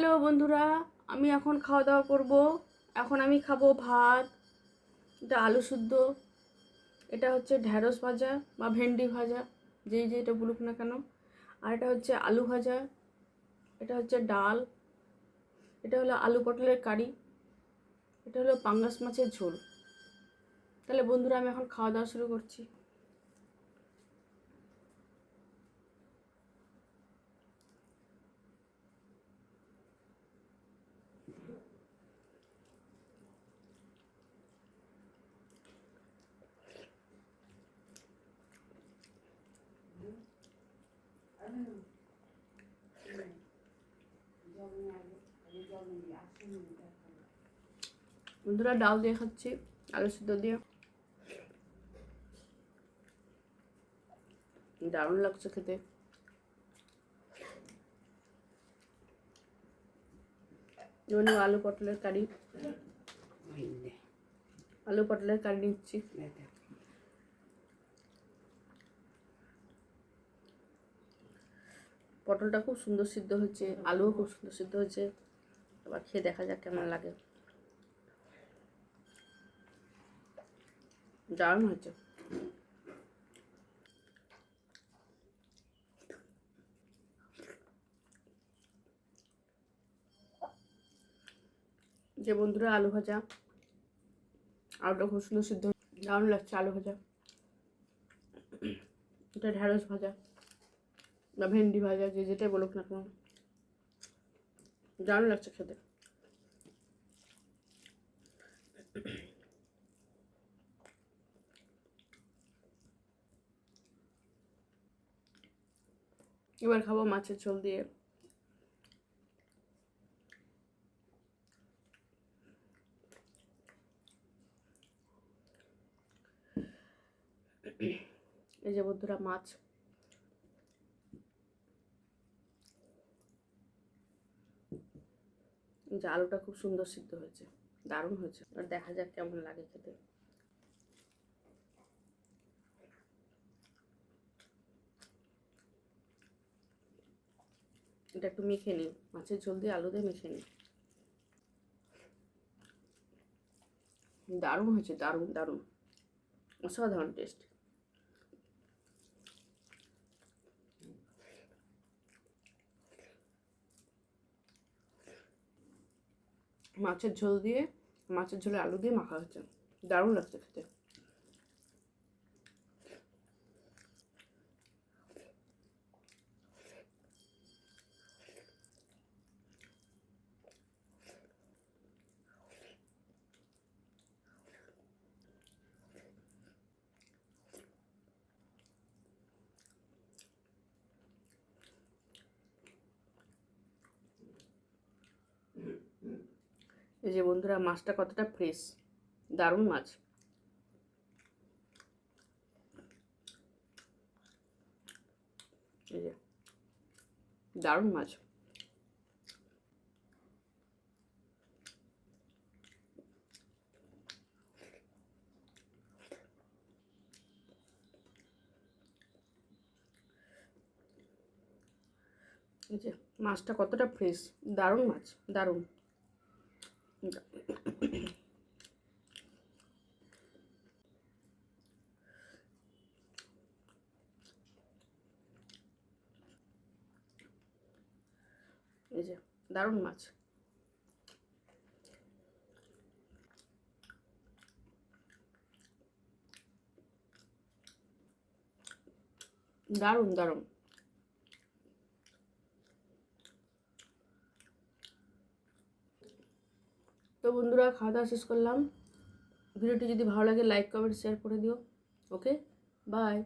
Hello বন্ধুরা, আমি এখন খাওয়া দাওয়া করব। এখন আমি খাবো ভাত, এটা আলু শুদ্ধ, এটা হচ্ছে ঢ্যাঁড়স ভাজা বা ভেন্ডি ভাজা, যেই যেটা বলুক না কেন, আর এটা হচ্ছে আলু ভাজা, এটা হচ্ছে ডাল, এটা হলো আলু পটলের কারি, এটা হলো পাঙ্গাস মাছের ঝোল। তাহলে বন্ধুরা আমি এখন খাওয়া দাওয়া শুরু করছি। বন্ধুরা ডাল দিয়ে খাচ্ছি, আলু সিদ্ধ দিয়ে, দারুণ লাগছে খেতে। যেমন আলু পটলের কারি নিচ্ছি। পটলটা খুব সুন্দর সিদ্ধ হয়েছে, আলুও খুব সুন্দর সিদ্ধ হয়েছে। এবার খেয়ে দেখা যাক কেমন লাগে। দারুণ হয়েছে। যে বন্ধুরা আলু ভাজা, আলুটা খুব সুন্দর সিদ্ধ, দারুণ লাগছে আলু ভাজা। এটা ঢ্যাঁড়স ভাজা বা ভেন্ডি ভাজা, যে যেটাই বলুক না কেন, দারুণ লাগছে খেতে। এবার খাবো মাছের ঝোল দিয়ে। এই যে বন্ধুরা মাছ, যে আলুটা খুব সুন্দর সিদ্ধ হয়েছে, দারুণ হয়েছে। আর দেখা যাক কেমন লাগে খেতে। এটা একটু মেখে নিই, মাছের ঝোল দিয়ে আলু দিয়ে মেখে নিই। দারুণ হয়েছে, দারুণ দারুণ, অসাধারণ টেস্ট। মাছের ঝোল দিয়ে, মাছের ঝোলে আলু দিয়ে মাখা হয়েছে, দারুণ লাগছে খেতে। এই যে বন্ধুরা মাছটা কতটা ফ্রেশ, দারুণ মাছ। এই যে দারুণ মাছ। এই যে মাছটা কতটা ফ্রেশ, দারুণ মাছ, দারুণ। এই যে দারুণ মাছ, দারুণ দারুণ। তো বন্ধুরা খাওয়া দাওয়া শেষ করলাম। ভিডিওটি যদি ভালো লাগে লাইক কমেন্ট শেয়ার করে দিও। ওকে, বাই।